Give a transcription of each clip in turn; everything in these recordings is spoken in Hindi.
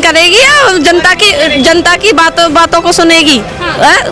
करेगी या जनता की बातों को सुनेगी?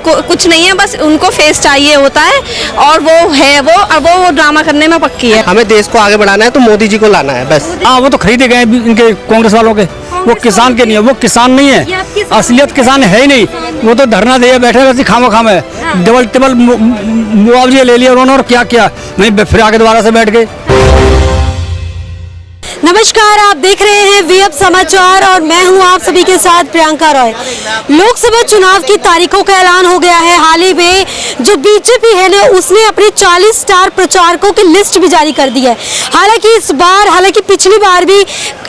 कुछ नहीं है, बस उनको फेस चाहिए होता है और वो ड्रामा करने में पक्की है। हमें देश को आगे बढ़ाना है तो मोदी जी को लाना है बस। हाँ, वो तो खरीदे गए इनके कांग्रेस वालों के, वो किसान के नहीं है, वो किसान नहीं है, असलियत किसान है ही नहीं। वो तो धरना दे बैठे रहते खाम है, डबल टिबल मुआवजे ले लिया उन्होंने और क्या किया नहीं, फिर आके दोबारा से बैठ गए। नमस्कार, आप देख रहे हैं वीएफ समाचार और मैं हूं आप सभी के साथ प्रियंका रॉय। लोकसभा चुनाव की तारीखों का ऐलान हो गया है। हाल ही में जो बीजेपी है ना, उसने अपने 40 स्टार प्रचारकों की लिस्ट भी जारी कर दी है। हालांकि पिछली बार भी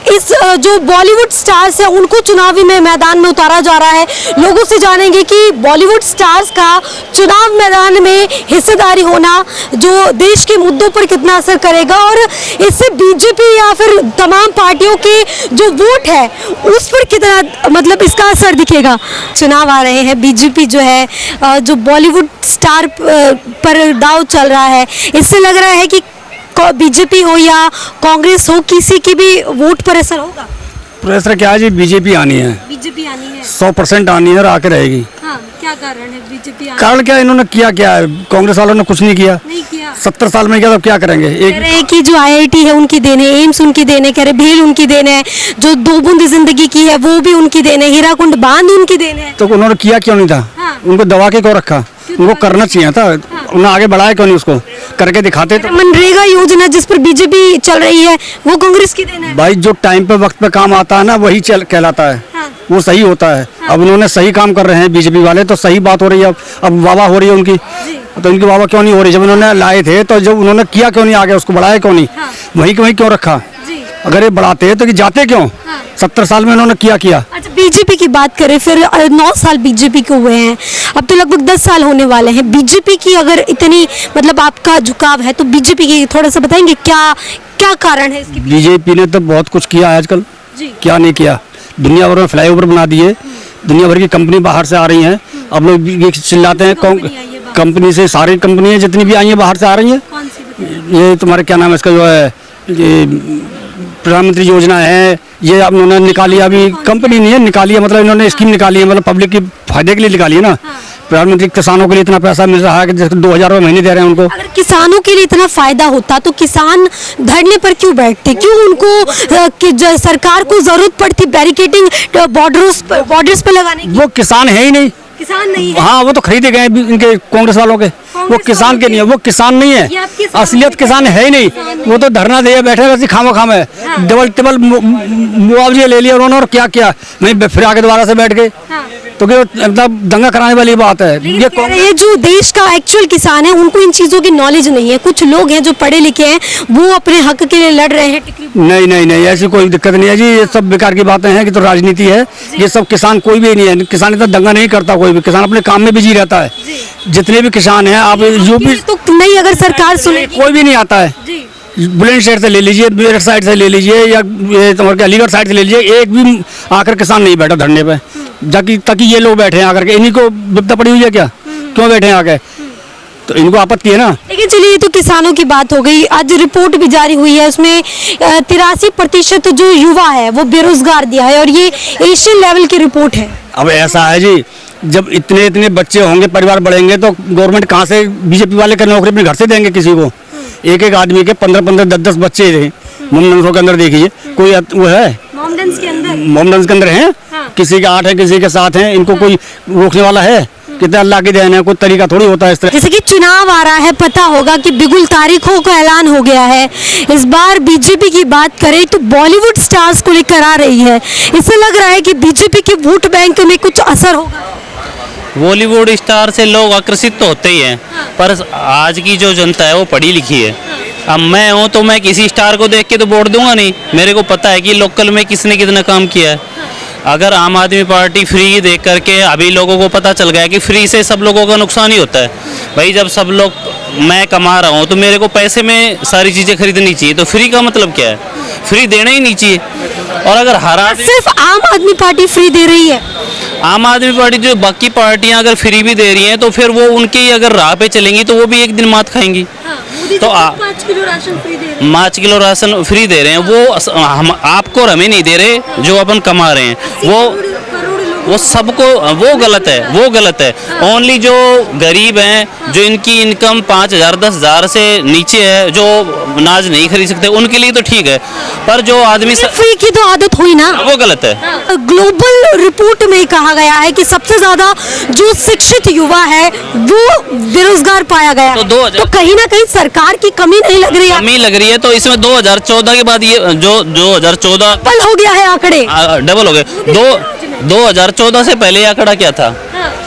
इस जो बॉलीवुड स्टार्स है उनको चुनावी में मैदान में उतारा जा रहा है। लोगों से जानेंगे कि बॉलीवुड स्टार्स का चुनाव मैदान में हिस्सेदारी होना जो देश के मुद्दों पर कितना असर करेगा और इससे बीजेपी या फिर तमाम पार्टियों के जो वोट है उस पर कितना मतलब इसका असर दिखेगा। चुनाव आ रहे हैं, बीजेपी जो है जो बॉलीवुड स्टार पर दांव चल रहा है, इससे लग रहा है कि बीजेपी हो या कांग्रेस हो, किसी की भी वोट पर असर होगा। प्रेशर क्या है जी, बीजेपी आनी है, 100% आनी है और आके रहेगी। हाँ, क्या कारण है बीजेपी आने? कारण क्या, इन्होंने किया क्या है, कांग्रेस वालों ने कुछ नहीं किया। 70 साल में किया तो क्या करेंगे। कह रहे हैं कि जो IIT है उनकी देन है, एम्स उनकी देन है, कह रहे भेल उनकी देन है, जो 2 बूंद जिंदगी की है वो भी उनकी देन है, हीराकुंड बांध उनकी देन है। तो उन्होंने किया क्यों नहीं था? हाँ। उनको दबा के क्यों रखा? उनको करना चाहिए था। हाँ। उन्होंने आगे बढ़ाया क्यों नहीं, उसको करके दिखाते तो। मनरेगा योजना जिस पर बीजेपी चल रही है वो कांग्रेस की देन है। भाई जो टाइम पे वक्त पे काम आता है ना वही कहलाता है। हाँ। वो सही होता है। हाँ। अब उन्होंने सही काम कर रहे हैं बीजेपी वाले, तो सही बात हो रही है। अब वाह हो रही है उनकी, तो इनकी वाह क्यों नहीं हो रही? जब उन्होंने लाए थे तो जब उन्होंने किया क्यों नहीं, आगे उसको बढ़ाया क्यों नहीं? हाँ। वहीं क्यों रखा? अगर ये बढ़ाते तो जाते क्यों? हाँ। 70 साल में उन्होंने किया। अच्छा, बीजेपी की बात करें, फिर 9 साल बीजेपी के हुए हैं, अब तो लगभग 10 साल होने वाले हैं। बीजेपी की अगर इतनी मतलब आपका झुकाव है तो बीजेपी की थोड़ा सा बताएंगे क्या कारण है इसकी? बीजेपी ने तो बहुत कुछ किया है आजकल, क्या नहीं किया। दुनिया भर में फ्लाईओवर बना दिए, दुनिया भर की कंपनी बाहर से आ रही हैं। अब लोग ये चिल्लाते हैं कंपनी से, सारी कंपनियां जितनी भी आई हैं बाहर से आ रही हैं। ये तुम्हारे क्या नाम है इसका, जो है ये प्रधानमंत्री योजना है, ये अब उन्होंने निकाली। अभी कंपनी नहीं है, निकाली है, मतलब इन्होंने स्कीम निकाली है, मतलब पब्लिक के फायदे के लिए निकाली है ना। प्रधानमंत्री किसानों के लिए इतना पैसा मिल रहा है कि 2000 रुपये महीने दे रहे हैं उनको। अगर किसानों के लिए इतना फायदा होता तो किसान धरने पर क्यों बैठते? क्यों उनको सरकार को जरूरत पड़ती बैरिकेडिंग बॉर्डर्स पर लगाने की? वो किसान है ही नहीं, किसान नहीं है। हाँ, वो तो खरीदे गए इनके कांग्रेस वालों के, वो किसान के नहीं है, वो किसान नहीं है, असलियत किसान है ही नहीं। वो तो धरना दे बैठे रहते खाम है, डबल टिबल मुआवजे ले लिया उन्होंने और क्या किया नहीं, फिर आके दोबारा से बैठ गए। तो मतलब दंगा कराने वाली बात है। ये जो देश का एक्चुअल किसान है उनको इन चीजों की नॉलेज नहीं है। कुछ लोग हैं जो पढ़े लिखे हैं, वो अपने हक के लिए लड़ रहे हैं। नहीं, ऐसी कोई दिक्कत नहीं है जी। ये सब बेकार की बातें हैं कि तो राजनीति है। ये सब किसान कोई भी नहीं है, किसान इतना दंगा नहीं करता, कोई भी किसान अपने काम में बिजी रहता है। जितने भी किसान हैं, आप यूपी तो नहीं, अगर सरकार सुने कोई भी नहीं आता है। बुलंदशहर से ले लीजिए, मेरठ साइड से ले लीजिए, या तुम्हारे अलीगढ़ साइड से ले लीजिए, एक भी आकर किसान नहीं बैठा धरने पे, ताकि ये लोग बैठे हैं आकर के। इन्हीं को विपदा पड़ी हुई है क्या? क्यों बैठे हैं आके? तो इनको आपत्ति है ना। लेकिन चलिए, ये तो किसानों की बात हो गई। आज रिपोर्ट भी जारी हुई है, उसमें 83% जो युवा है वो बेरोजगार दिया है और ये एशियन लेवल की रिपोर्ट है। अब ऐसा है जी, जब इतने बच्चे होंगे, परिवार बढ़ेंगे, तो गवर्नमेंट कहाँ से, बीजेपी वाले का नौकरी अपने घर से देंगे किसी को? एक आदमी के 15-15, 10-10 बच्चे थे मोमडन्स के अंदर। देखिए कोई वो है मोमडन्स के अंदर है। हाँ। किसी के 8 है, किसी के 7 है, इनको कोई रोकने वाला है? कितना अल्लाह की देन है, कोई तरीका थोड़ी होता है इस तरह। जैसे कि चुनाव आ रहा है, पता होगा कि बिल्कुल तारीखों का ऐलान हो गया है। इस बार बीजेपी की बात करें तो बॉलीवुड स्टार्स को लेकर आ रही है। इससे लग रहा है कि बीजेपी के वोट बैंक में कुछ असर होगा। बॉलीवुड स्टार से लोग आकर्षित तो होते ही हैं। हाँ। पर आज की जो जनता है वो पढ़ी लिखी है। हाँ। अब मैं हूँ तो मैं किसी स्टार को देख के तो वोट दूंगा नहीं। मेरे को पता है कि लोकल में किसने कितना काम किया है। हाँ। अगर आम आदमी पार्टी फ्री देख करके, अभी लोगों को पता चल गया कि फ्री से सब लोगों का नुकसान ही होता है। भाई जब सब लोग, मैं कमा रहा हूँ तो मेरे को पैसे में सारी चीज़ें खरीदनी चाहिए, तो फ्री का मतलब क्या है? फ्री देना ही नहीं चाहिए। और अगर हर सिर्फ आम आदमी पार्टी फ्री दे रही है, आम आदमी पार्टी, जो बाकी पार्टियां अगर फ्री भी दे रही हैं तो फिर वो उनकी अगर राह पे चलेंगी तो वो भी एक दिन मात खाएंगी। तो 5 किलो राशन फ्री दे रहे हैं। 5 किलो राशन फ्री दे रहे हैं, वो हम आपको और हमें नहीं दे रहे जो अपन कमा रहे हैं, वो सबको, वो गलत है, वो गलत है। ओनली जो गरीब हैं, जो इनकी इनकम 5,000 10,000 से नीचे है, जो अनाज नहीं खरीद सकते, उनके लिए तो ठीक है, पर जो आदमी फ्री की तो आदत हुई ना, वो गलत है। ग्लोबल रिपोर्ट में कहा गया है कि सबसे ज्यादा जो शिक्षित युवा है वो बेरोजगार पाया गया है। तो कहीं ना कहीं सरकार की कमी नहीं लग रही है? कमी लग रही है, तो इसमें 2014 के बाद ये जो 2014 डबल हो गया है आंकड़े, डबल हो गए। 2014 से पहले आंकड़ा क्या था?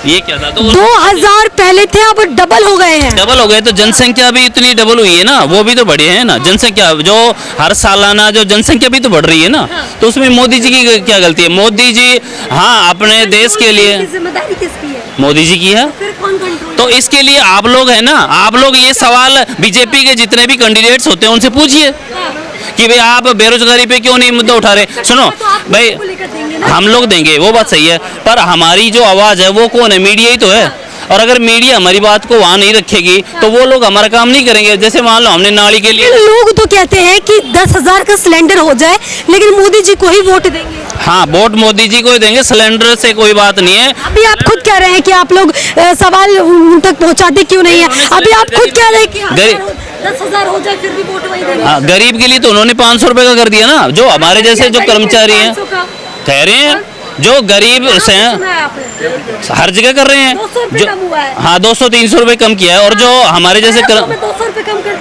ये क्या था? 2000 पहले थे, अब डबल हो गए हैं। डबल हो गए तो जनसंख्या भी इतनी डबल हुई है ना, वो भी तो बढ़ी है ना जनसंख्या, जो हर सालाना जो जनसंख्या भी तो बढ़ रही है ना, तो उसमें मोदी जी की क्या गलती है? मोदी जी हाँ अपने देश के लिए, जिम्मेदारी किसकी है? मोदी जी की है। फिर कौन कंट्रोल? तो इसके लिए आप लोग है ना, आप लोग ये सवाल बीजेपी के जितने भी कैंडिडेट्स होते हैं उनसे पूछिए कि भाई आप बेरोजगारी पे क्यों नहीं मुद्दा उठा रहे। सुनो भाई, हम लोग देंगे, वो बात सही है, पर हमारी जो आवाज है वो कौन है? मीडिया ही तो है। और अगर मीडिया हमारी बात को वहाँ नहीं रखेगी तो वो लोग हमारा काम नहीं करेंगे। जैसे मान लो हमने नाली के लिए, लोग तो कहते हैं कि 10,000 का सिलेंडर हो जाए, लेकिन मोदी जी को ही वोट देंगे। हाँ, वोट मोदी जी को ही देंगे, सिलेंडर से कोई बात नहीं है। अभी आप खुद कह रहे हैं कि आप लोग सवाल उन तक पहुँचाते क्यों नहीं है? अभी आप खुद कह रहे हैं कि 10,000 हो जाए फिर भी वोट वही देंगे। हाँ, गरीब के लिए तो उन्होंने 500 रुपए का कर दिया ना, जो हमारे जैसे जो कर्मचारी हैं ठहरे हैं, जो गरीब से हर जगह कर रहे हैं, जो हाँ 200-300 रुपए कम किया है, और जो हमारे जैसे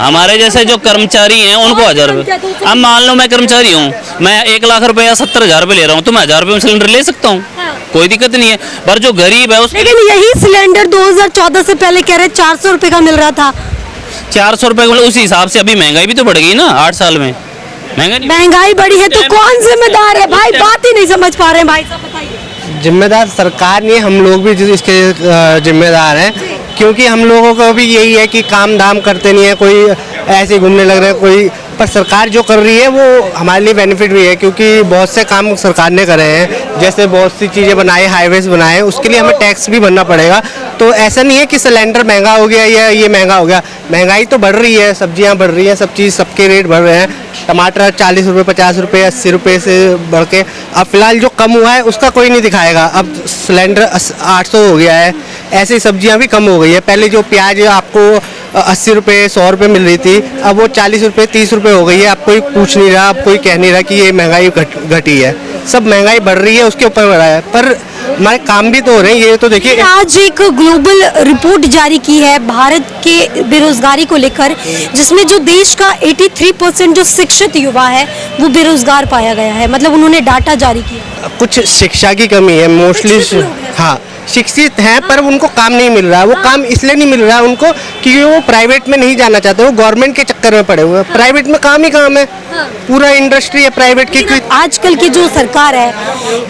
हमारे जैसे जो कर्मचारी हैं उनको 1,000 रुपए। अब मान लो मैं कर्मचारी हूँ, मैं 1 लाख रुपया 70,000 रुपए ले रहा हूँ, तो मैं 1,000 रुपए में सिलेंडर ले सकता हूँ, कोई दिक्कत नहीं है। पर जो गरीब है उस, लेकिन यही सिलेंडर 2014 से पहले कह रहे 400 रुपए का मिल रहा था। 400 रुपए, उस हिसाब से अभी महंगाई भी तो बढ़ गई ना 8 साल में। महंगाई बढ़ी है तो कौन जिम्मेदार है भाई? बात ही नहीं समझ पा रहे हैं भाई साहब, बताइए। जिम्मेदार सरकार नहीं है, हम लोग भी इसके जिम्मेदार हैं, क्योंकि हम लोगों को भी यही है कि काम धाम करते नहीं है, कोई ऐसे घूमने लग रहे हैं कोई, पर सरकार जो कर रही है वो हमारे लिए बेनिफिट भी है, क्योंकि बहुत से काम सरकार ने करे हैं, जैसे बहुत सी चीज़ें बनाई, हाईवेज बनाए, उसके लिए हमें टैक्स भी भरना पड़ेगा। तो ऐसा नहीं है कि सिलेंडर महंगा हो गया या ये महंगा हो गया, महंगाई तो बढ़ रही है, सब्जियां बढ़ रही हैं, सब चीज़, सबके रेट बढ़ रहे हैं। टमाटर 40 रुपये 50 रुपये 80 रुपये से बढ़ के अब फिलहाल जो कम हुआ है उसका कोई नहीं दिखाएगा, अब सिलेंडर 800 हो गया है। ऐसी सब्जियां भी कम हो गई है, पहले जो प्याज आपको 80 रुपये 100 रुपये मिल रही थी, अब वो 40 रुपये 30 रुपये हो गई है। अब कोई पूछ नहीं रहा, अब कोई कह नहीं रहा कि ये महंगाई घटी है, सब महंगाई बढ़ रही है उसके ऊपर बढ़ा है, पर हमारे काम भी तो हो रहे हैं। ये तो देखिए, आज एक ग्लोबल रिपोर्ट जारी की है भारत के बेरोजगारी को लेकर, जिसमें जो देश का 83% जो शिक्षित युवा है वो बेरोजगार पाया गया है। मतलब उन्होंने डाटा जारी किया। कुछ शिक्षा की कमी है मोस्टली, हाँ शिक्षित हैं पर उनको काम नहीं मिल रहा है। वो काम इसलिए नहीं मिल रहा है उनको क्योंकि वो प्राइवेट में नहीं जाना चाहते, वो गवर्नमेंट के चक्कर में पड़े हुए हैं। प्राइवेट में काम ही काम है, पूरा इंडस्ट्री है प्राइवेट की। आजकल की जो सरकार है,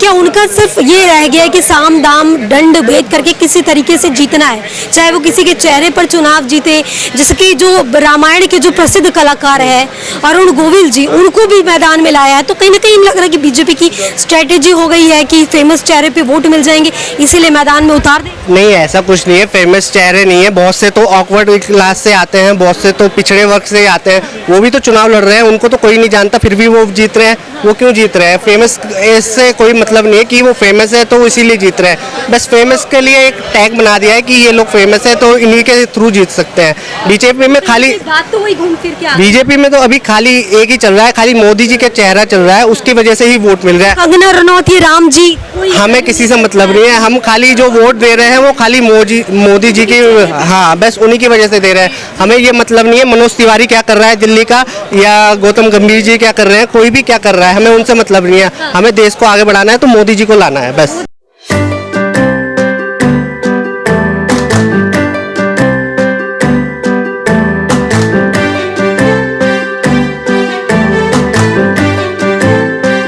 क्या उनका सिर्फ ये रह गया है कि साम दाम दंड भेद करके किसी तरीके से जीतना है, चाहे वो किसी के चेहरे पर चुनाव जीते? जैसे कि जो रामायण के जो प्रसिद्ध कलाकार है अरुण गोविल जी, उनको भी मैदान में लाया है। तो कहीं ना कहीं लग रहा है कि बीजेपी की स्ट्रेटेजी हो गई है कि फेमस चेहरे पे वोट मिल जाएंगे, इसीलिए मैदान में उतार दे। नहीं, ऐसा कुछ नहीं है, फेमस चेहरे नहीं है। बहुत से तो ऑकवर्ड क्लास से आते हैं, बहुत से तो पिछड़े वर्ग से आते हैं, वो भी तो चुनाव लड़ रहे हैं, उनको तो कोई नहीं जानता फिर भी वो जीत रहे हैं। वो क्यों जीत रहे हैं? फेमस इससे कोई मतलब नहीं है कि वो फेमस है तो इसीलिए जीत रहे हैं। बस फेमस के लिए एक टैग बना दिया है कि ये लोग फेमस है तो इन्हीं के थ्रू जीत सकते हैं। बीजेपी में खाली बात तो वही घूम फिर के बीजेपी में तो अभी खाली एक ही चल रहा है, खाली मोदी जी का चेहरा चल रहा है, उसकी वजह से ही वोट मिल रहा है। कंगना रनौत, राम जी, हमें किसी से मतलब नहीं है, हम खाली जो वोट दे रहे हैं वो खाली मोदी जी की, हाँ बस उन्हीं की वजह से दे रहे हैं। हमें ये मतलब नहीं है मनोज तिवारी क्या कर रहा है दिल्ली का, या गौतम गंभीर जी क्या कर रहे हैं, कोई भी क्या कर रहा है, हमें उनसे मतलब नहीं है। हमें देश को आगे बढ़ाना है तो मोदी जी को लाना है बस।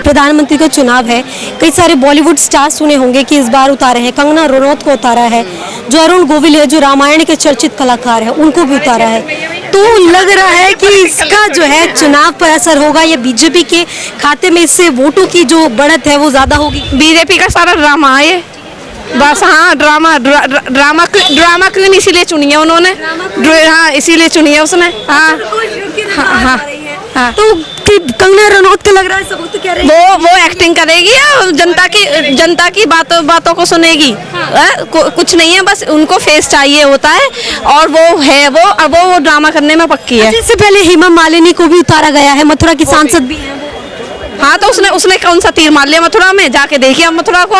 प्रधानमंत्री का चुनाव है, कई सारे बॉलीवुड स्टार्स सुने होंगे कि इस बार उतारे हैं। कंगना रनौत को उतारा है, जो अरुण गोविल है, जो रामायण के चर्चित कलाकार है, उनको भी उतारा है। तो लग रहा है कि इसका जो है चुनाव पर असर होगा, या बीजेपी के खाते में इससे वोटों की जो बढ़त है वो ज्यादा होगी। बीजेपी का सारा ड्रामा है ये, बस हाँ ड्रामा क्वीन इसीलिए चुनी है उन्होंने। हाँ इसीलिए चुनी है उसने। हाँ हाँ हाँ तो कंगना रनौत का लग रहा है, सब तो कह रहे हैं वो एक्टिंग करेगी या जनता की बातों को सुनेगी। कुछ नहीं है, बस उनको फेस चाहिए होता है और वो ड्रामा करने में पक्की है। इससे पहले हेमा मालिनी को भी उतारा गया है, मथुरा की सांसद भी है। हाँ तो उसने कौन सा तीर मार लिया मथुरा में? जाके देखिए आप मथुरा को,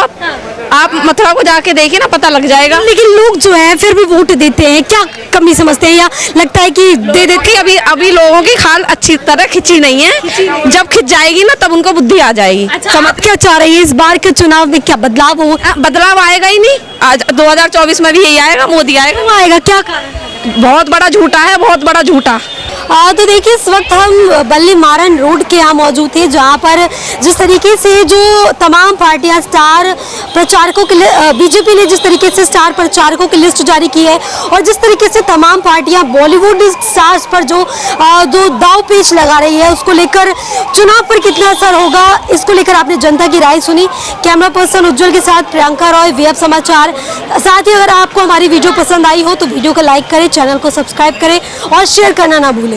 आप मथुरा को जाके देखिए ना, पता लग जाएगा। लेकिन लोग जो है फिर भी वोट देते हैं, क्या कमी समझते हैं या लगता है कि दे देते? अभी लोगों की खाल अच्छी तरह खिंची नहीं है, जब खिंच जाएगी ना तब उनको बुद्धि आ जाएगी। समझ क्या चाह रही है इस बार के चुनाव में, क्या बदलाव हो? बदलाव आएगा ही नहीं। आज 2024 में भी यही आएगा, मोदी आएगा। क्यों आएगा, क्या कारण? बहुत बड़ा झूठा है, बहुत बड़ा झूठा। तो देखिए इस वक्त हम बल्ली मारन रोड के यहाँ मौजूद थे, जहाँ पर जिस तरीके से जो तमाम पार्टियां स्टार प्रचारकों के लिए बीजेपी ने जिस तरीके से स्टार प्रचारकों की लिस्ट जारी की है और जिस तरीके से तमाम पार्टियां बॉलीवुड स्टार्स पर जो दाव पेच लगा रही है, उसको लेकर चुनाव पर कितना असर होगा, इसको लेकर आपने जनता की राय सुनी। कैमरा पर्सन उज्जवल के साथ प्रियंका रॉय, वीएफ समाचार। साथ ही अगर आपको हमारी वीडियो पसंद आई हो तो वीडियो को लाइक करें, चैनल को सब्सक्राइब करें और शेयर करना ना भूलें।